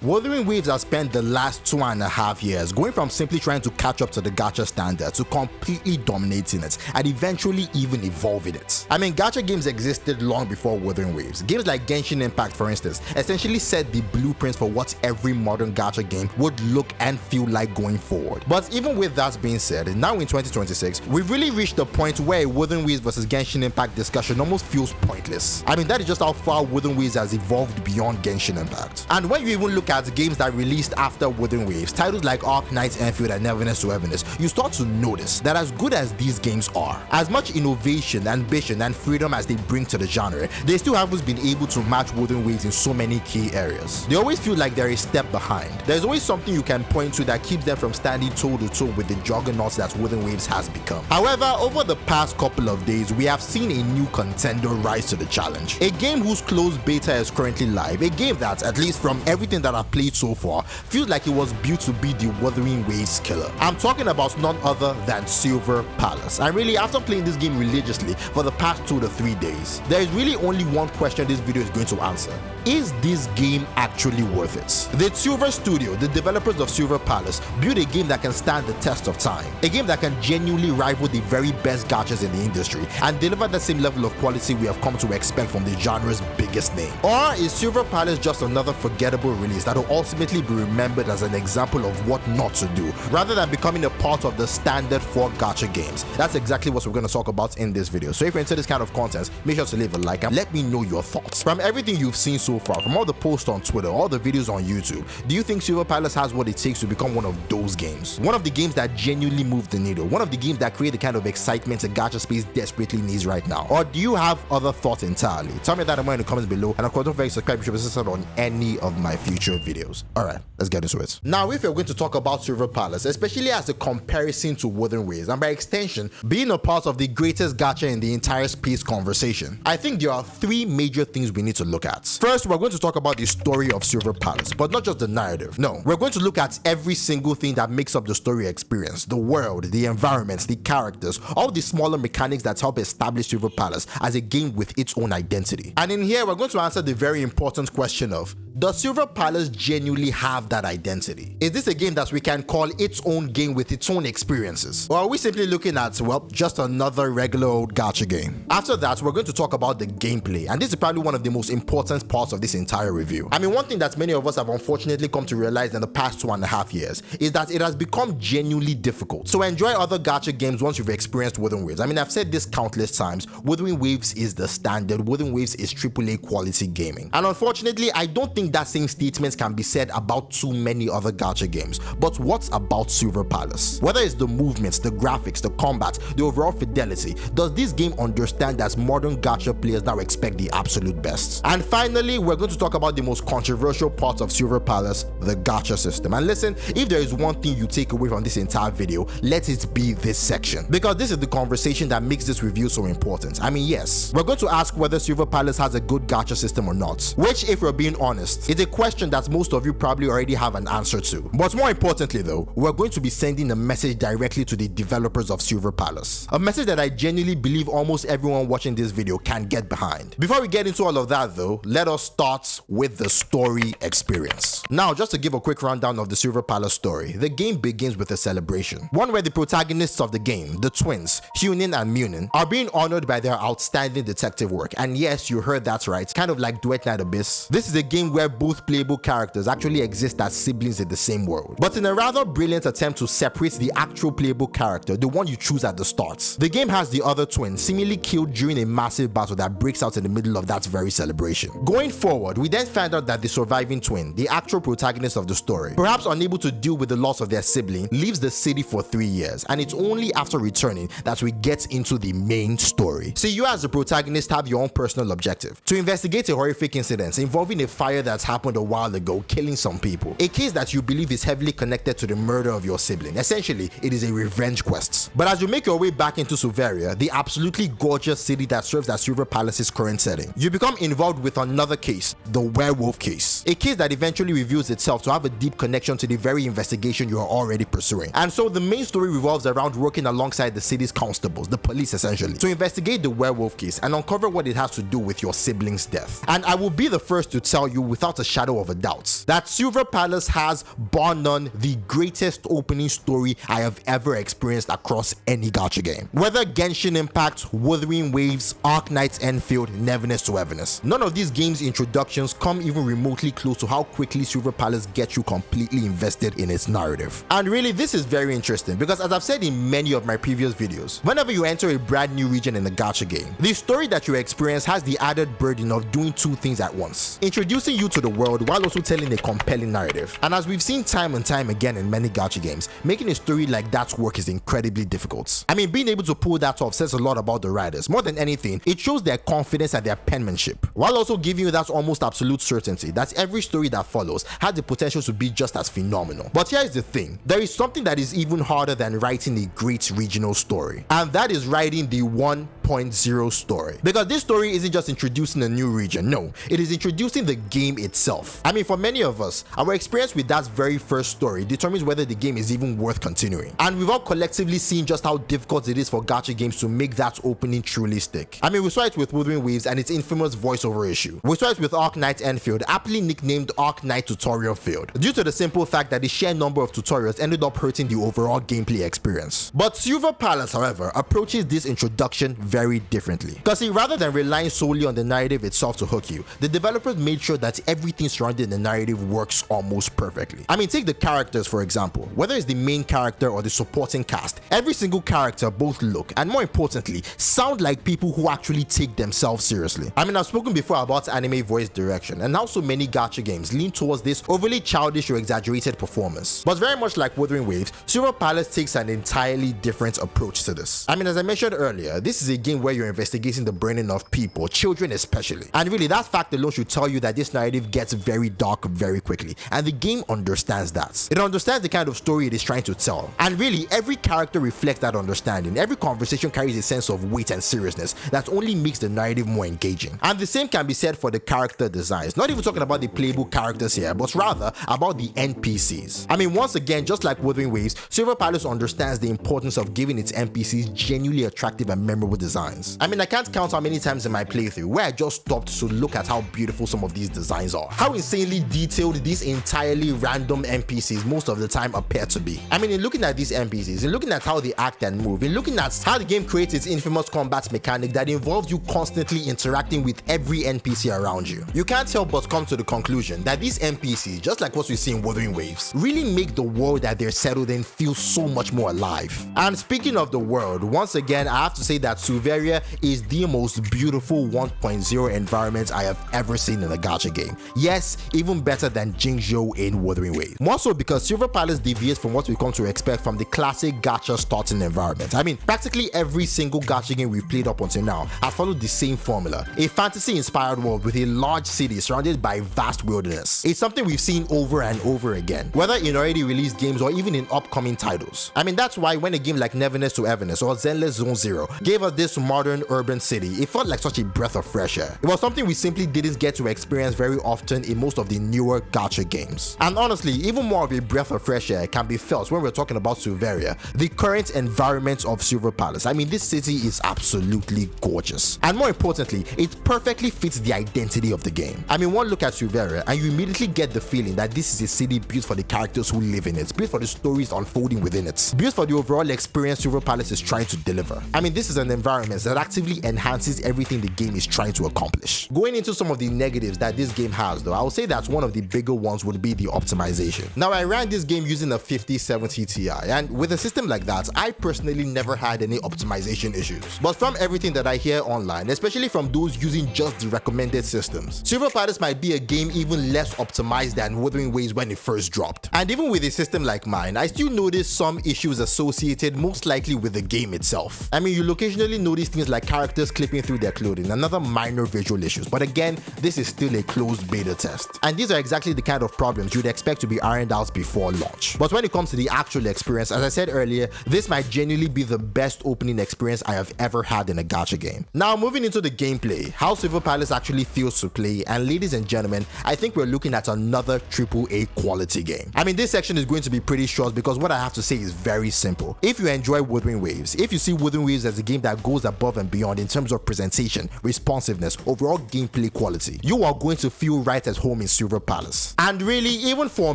Wuthering Waves has spent the last 2.5 years going from simply trying to catch up to the gacha standard to completely dominating it and eventually even evolving it. I mean, gacha games existed long before Wuthering Waves. Games like Genshin Impact, for instance, essentially set the blueprints for what every modern gacha game would look and feel like going forward. But even with that being said, now in 2026, we've really reached the point where a Wuthering Waves versus Genshin Impact discussion almost feels pointless. I mean, that is just how far Wuthering Waves has evolved beyond Genshin Impact. And when you even look at games that released after Wuthering Waves, titles like Arc Knight, Enfield, and Neverness to Everness, you start to notice that as good as these games are, as much innovation, ambition, and freedom as they bring to the genre, they still haven't been able to match Wuthering Waves in so many key areas. They always feel like they're a step behind. There's always something you can point to that keeps them from standing toe-to-toe with the juggernauts that Wuthering Waves has become. However, over the past couple of days, we have seen a new contender rise to the challenge. A game whose closed beta is currently live, a game that, at least from everything that I've played so far, feels like it was built to be the Wuthering Waves killer. I'm talking about none other than Silver Palace. And really, after playing this game religiously for the past 2 to 3 days, there is really only one question this video is going to answer. Is this game actually worth it? The Silver Studio, the developers of Silver Palace, built a game that can stand the test of time, a game that can genuinely rival the very best gachas in the industry and deliver the same level of quality we have come to expect from the genre's biggest name. Or is Silver Palace just another forgettable release that will ultimately be remembered as an example of what not to do, rather than becoming a part of the standard for gacha games? That's exactly what we're going to talk about in this video. So if you're into this kind of content, make sure to leave a like and let me know your thoughts. From everything you've seen so far, from all the posts on Twitter, all the videos on YouTube, do you think Silver Palace has what it takes to become one of those games? One of the games that genuinely move the needle, one of the games that create the kind of excitement the gacha space desperately needs right now? Or do you have other thoughts entirely? Tell me that in the comments below, and of course don't forget to subscribe if you're interested on any of my future videos. Alright, let's get into it. Now, if you're going to talk about Silver Palace, especially as a comparison to Wuthering Waves, and by extension, being a part of the greatest gacha in the entire space conversation, I think there are 3 major things we need to look at. First, we're going to talk about the story of Silver Palace, but not just the narrative. No, we're going to look at every single thing that makes up the story experience: the world, the environments, the characters, all the smaller mechanics that help establish Silver Palace as a game with its own identity. And in here, we're going to answer the very important question of, does Silver Palace genuinely have that identity? Is this a game that we can call its own game with its own experiences? Or are we simply looking at, well, just another regular old gacha game? After that, we're going to talk about the gameplay, and this is probably one of the most important parts of this entire review. I mean, one thing that many of us have unfortunately come to realize in the past 2.5 years is that it has become genuinely difficult to enjoy other gacha games once you've experienced Wuthering Waves. I mean, I've said this countless times, Wuthering Waves is the standard, Wuthering Waves is AAA quality gaming. And unfortunately, I don't think that same statement can be said about too many other gacha games. But what about Silver Palace? Whether it's the movements, the graphics, the combat, the overall fidelity, does this game understand that modern gacha players now expect the absolute best? And finally, we're going to talk about the most controversial part of Silver Palace, the gacha system. And listen, if there is one thing you take away from this entire video, let it be this section, because this is the conversation that makes this review so important. I mean, yes, we're going to ask whether Silver Palace has a good gacha system or not, which, if we're being honest, is a question that most of you probably already have an answer to. But more importantly though, we're going to be sending a message directly to the developers of Silver Palace, a message that I genuinely believe almost everyone watching this video can get behind. Before we get into all of that though, let us start with the story experience. Now, just to give a quick rundown of the Silver Palace story, the game begins with a celebration, one where the protagonists of the game, the twins, Hunin and Munin, are being honored by their outstanding detective work. And yes, you heard that right, kind of like Duet Night Abyss. This is a game where both playable characters actually exist as siblings in the same world, but in a rather brilliant attempt to separate the actual playable character, the one you choose at the start, the game has the other twin seemingly killed during a massive battle that breaks out in the middle of that very celebration. Going forward, we then find out that the surviving twin, the actual protagonist of the story, perhaps unable to deal with the loss of their sibling, leaves the city for 3 years, and it's only after returning that we get into the main story. See, you as the protagonist have your own personal objective: to investigate a horrific incident involving a fire that's happened a while ago, killing some people, a case that you believe is heavily connected to the murder of your sibling. Essentially, it is a revenge quest. But as you make your way back into Suveria, the absolutely gorgeous city that serves as Silver Palace's current setting, you become involved with another case, the werewolf case, a case that eventually reveals itself to have a deep connection to the very investigation you are already pursuing. And so the main story revolves around working alongside the city's constables, the police essentially, to investigate the werewolf case and uncover what it has to do with your sibling's death. And I will be the first to tell you, with without a shadow of a doubt that Silver Palace has, bar none, the greatest opening story I have ever experienced across any gacha game. Whether Genshin Impact, Wuthering Waves, Arc Knight's Enfield, Neverness to Everness, none of these games' introductions come even remotely close to how quickly Silver Palace gets you completely invested in its narrative. And really, this is very interesting because, as I've said in many of my previous videos, whenever you enter a brand new region in a gacha game, the story that you experience has the added burden of doing two things at once: introducing you to the world while also telling a compelling narrative. And as we've seen time and time again in many gacha games, making a story like that work is incredibly difficult. I mean, being able to pull that off says a lot about the writers. More than anything, it shows their confidence and their penmanship, while also giving you that almost absolute certainty that every story that follows has the potential to be just as phenomenal. But here's the thing, there is something that is even harder than writing a great regional story, and that is writing the 1.0 story. Because this story isn't just introducing a new region, no, it is introducing the game itself. I mean, for many of us, our experience with that very first story determines whether the game is even worth continuing. And we've all collectively seen just how difficult it is for gacha games to make that opening truly stick. I mean, we saw it with Wuthering Waves and its infamous voiceover issue. We saw it with Arc Knight Enfield, aptly nicknamed Arc Knight Tutorial Field, due to the simple fact that the sheer number of tutorials ended up hurting the overall gameplay experience. But Silver Palace, however, approaches this introduction very differently. Because rather than relying solely on the narrative itself to hook you, the developers made sure that everything surrounding the narrative works almost perfectly. I mean, take the characters for example. Whether it's the main character or the supporting cast, every single character both look and, more importantly, sound like people who actually take themselves seriously. I mean, I've spoken before about anime voice direction and how so many gacha games lean towards this overly childish or exaggerated performance. But very much like Wuthering Waves, Silver Palace takes an entirely different approach to this. I mean, as I mentioned earlier, this is a game where you're investigating the burning of people, children especially. And really, that fact alone should tell you that this narrative gets very dark very quickly, and the game understands that. It understands the kind of story it is trying to tell. And really, every character reflects that understanding. Every conversation carries a sense of weight and seriousness that only makes the narrative more engaging. And the same can be said for the character designs. Not even talking about the playable characters here, but rather about the NPCs. I mean, once again, just like Wuthering Waves, Silver Palace understands the importance of giving its NPCs genuinely attractive and memorable designs. I mean, I can't count how many times in my playthrough where I just stopped to look at how beautiful some of these designs are. How insanely detailed these entirely random NPCs most of the time appear to be. I mean, in looking at these NPCs, in looking at how they act and move, in looking at how the game creates its infamous combat mechanic that involves you constantly interacting with every NPC around you, you can't help but come to the conclusion that these NPCs, just like what we see in Wuthering Waves, really make the world that they're settled in feel so much more alive. And speaking of the world, once again, I have to say that Suveria is the most beautiful 1.0 environment I have ever seen in a gacha game. Yes, even better than Jingzhou in Wuthering Waves. More so because Silver Palace deviates from what we come to expect from the classic gacha starting environment. I mean, practically every single gacha game we've played up until now have followed the same formula: a fantasy-inspired world with a large city surrounded by vast wilderness. It's something we've seen over and over again, whether in already released games or even in upcoming titles. I mean, that's why when a game like Neverness to Everness or Zenless Zone Zero gave us this modern urban city, it felt like such a breath of fresh air. It was something we simply didn't get to experience very often in most of the newer gacha games. And honestly, even more of a breath of fresh air can be felt when we're talking about Suveria, the current environment of Silver Palace. I mean, this city is absolutely gorgeous. And more importantly, it perfectly fits the identity of the game. I mean, one look at Suveria and you immediately get the feeling that this is a city built for the characters who live in it, built for the stories unfolding within it, built for the overall experience Silver Palace is trying to deliver. I mean, this is an environment that actively enhances everything the game is trying to accomplish. Going into some of the negatives that this game has though, I would say that one of the bigger ones would be the optimization. Now, I ran this game using a 5070 Ti, and with a system like that, I personally never had any optimization issues. But from everything that I hear online, especially from those using just the recommended systems, Silver Palace might be a game even less optimized than Wuthering Waves when it first dropped. And even with a system like mine, I still notice some issues associated most likely with the game itself. I mean, you'll occasionally notice things like characters clipping through their clothing and other minor visual issues, but again, this is still a closed beta test. And these are exactly the kind of problems you'd expect to be ironed out before launch. But when it comes to the actual experience, as I said earlier, this might genuinely be the best opening experience I have ever had in a gacha game. Now, moving into the gameplay, how Silver Palace actually feels to play, and ladies and gentlemen, I think we're looking at another AAA quality game. I mean, this section is going to be pretty short because what I have to say is very simple. If you enjoy Wuthering Waves, if you see Wuthering Waves as a game that goes goes above and beyond in terms of presentation, responsiveness, overall gameplay quality, you are going to feel right at home in Silver Palace. And really, even for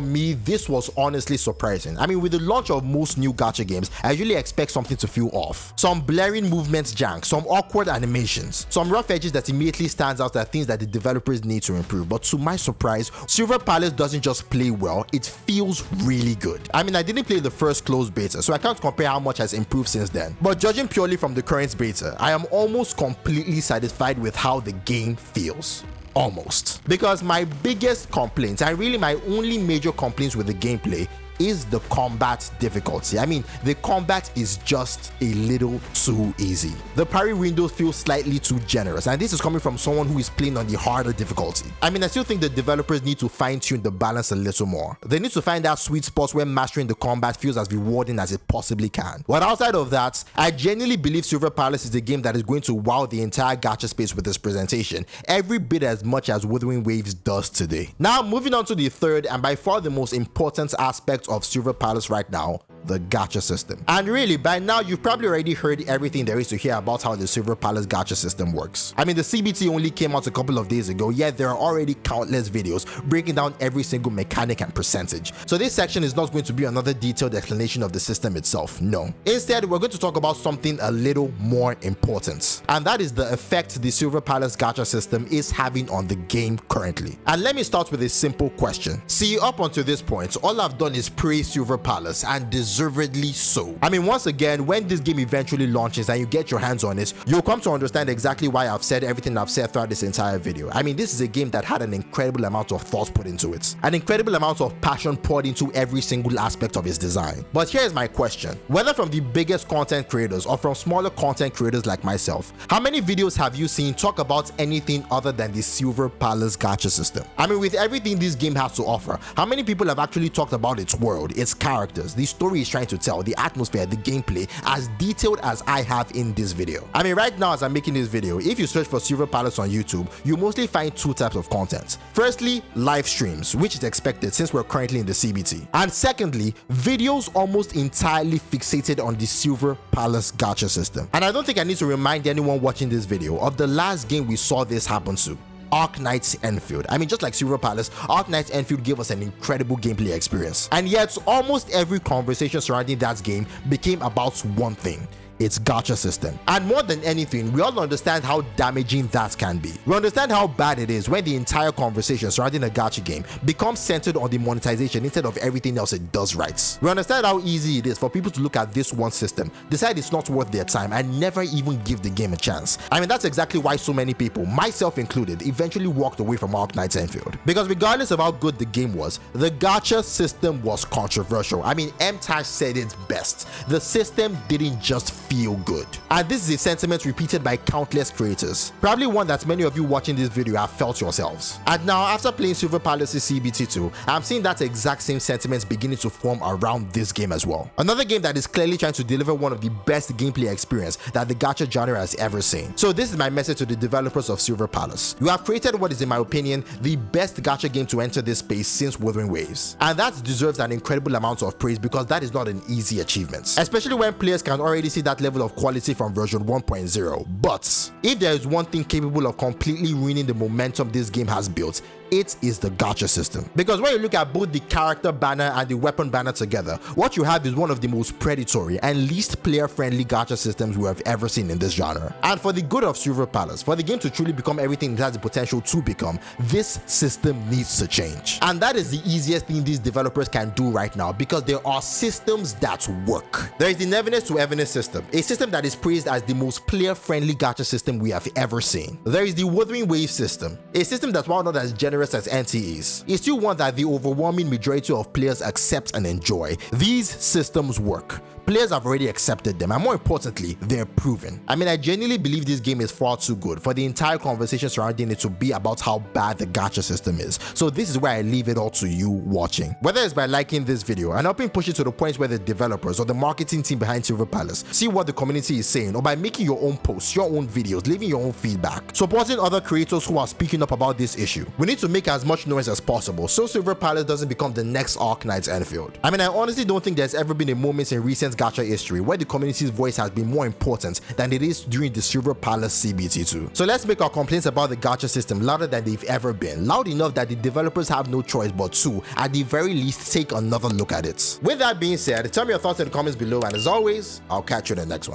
me, this was honestly surprising. I mean, with the launch of most new gacha games, I usually expect something to feel off. Some blaring movements jank, some awkward animations, some rough edges that immediately stands out as things that the developers need to improve. But to my surprise, Silver Palace doesn't just play well, it feels really good. I mean, I didn't play the first closed beta, so I can't compare how much has improved since then. But judging purely from the current beta, I am almost completely satisfied with how the game feels. Almost. Because my biggest complaint, and really my only major complaints with the gameplay, is the combat difficulty. I mean, the combat is just a little too easy. The parry window feels slightly too generous, and this is coming from someone who is playing on the harder difficulty. I mean, I still think the developers need to fine-tune the balance a little more. They need to find that sweet spot where mastering the combat feels as rewarding as it possibly can. But outside of that, I genuinely believe Silver Palace is a game that is going to wow the entire gacha space with its presentation, every bit as much as Wuthering Waves does today. Now, moving on to the third and by far the most important aspect of Silver Palace right now, the gacha system. And really, by now you've probably already heard everything there is to hear about how the Silver Palace gacha system works. I mean, the CBT only came out a couple of days ago, yet there are already countless videos breaking down every single mechanic and percentage. So this section is not going to be another detailed explanation of the system itself, no. Instead, we're going to talk about something a little more important, and that is the effect the Silver Palace gacha system is having on the game currently. And let me start with a simple question. See, up until this point, all I've done is praise Silver Palace, and deservedly so. I mean, once again, when this game eventually launches and you get your hands on it, you'll come to understand exactly why I've said everything I've said throughout this entire video. I mean, this is a game that had an incredible amount of thought put into it, an incredible amount of passion poured into every single aspect of its design. But here's my question: whether from the biggest content creators or from smaller content creators like myself, how many videos have you seen talk about anything other than the Silver Palace gacha system? I mean, with everything this game has to offer, how many people have actually talked about its world, its characters, the story it's trying to tell, the atmosphere, the gameplay, as detailed as I have in this video? I mean, right now as I'm making this video, if you search for Silver Palace on YouTube, you mostly find two types of content. Firstly, live streams, which is expected since we're currently in the CBT. And secondly, videos almost entirely fixated on the Silver Palace gacha system. And I don't think I need to remind anyone watching this video of the last game we saw this happen to: Arknight's Enfield. I mean, just like Silver Palace, Arknight's Enfield gave us an incredible gameplay experience. And yet, almost every conversation surrounding that game became about one thing: its gacha system. And more than anything, we all understand how damaging that can be. We understand how bad it is when the entire conversation surrounding a gacha game becomes centered on the monetization instead of everything else it does right. We understand how easy it is for people to look at this one system, decide it's not worth their time, and never even give the game a chance. I mean, that's exactly why so many people, myself included, eventually walked away from Arknight's Enfield. Because regardless of how good the game was, the gacha system was controversial. I mean, M-Tash said it best: the system didn't just feel good. And this is a sentiment repeated by countless creators, probably one that many of you watching this video have felt yourselves. And now, after playing Silver Palace's CBT2, I'm seeing that exact same sentiment beginning to form around this game as well. Another game that is clearly trying to deliver one of the best gameplay experience that the gacha genre has ever seen. So this is my message to the developers of Silver Palace: you have created what is, in my opinion, the best gacha game to enter this space since Wuthering Waves. And that deserves an incredible amount of praise, because that is not an easy achievement, especially when players can already see that level of quality from version 1.0. But if there is one thing capable of completely ruining the momentum this game has built, it is the gacha system. Because when you look at both the character banner and the weapon banner together, what you have is one of the most predatory and least player-friendly gacha systems we have ever seen in this genre. And for the good of Silver Palace, for the game to truly become everything it has the potential to become, this system needs to change. And that is the easiest thing these developers can do right now, because there are systems that work. There is the Neviness to Everness system, a system that is praised as the most player-friendly gacha system we have ever seen. There is the Wuthering Waves system, a system that, while not as generous as NT is still one that the overwhelming majority of players accept and enjoy. These systems work. Players have already accepted them, and more importantly, they're proven. I mean, I genuinely believe this game is far too good for the entire conversation surrounding it to be about how bad the gacha system is. So this is where I leave it all to you watching. Whether it's by liking this video and helping push it to the point where the developers or the marketing team behind Silver Palace see what the community is saying, or by making your own posts, your own videos, leaving your own feedback, supporting other creators who are speaking up about this issue. We need to make as much noise as possible so Silver Palace doesn't become the next Arknight's Enfield. I mean, I honestly don't think there's ever been a moment in recent Gacha history, where the community's voice has been more important than it is during the Silver Palace CBT2. So let's make our complaints about the Gacha system louder than they've ever been, loud enough that the developers have no choice but to, at the very least, take another look at it. With that being said, tell me your thoughts in the comments below, and as always, I'll catch you in the next one.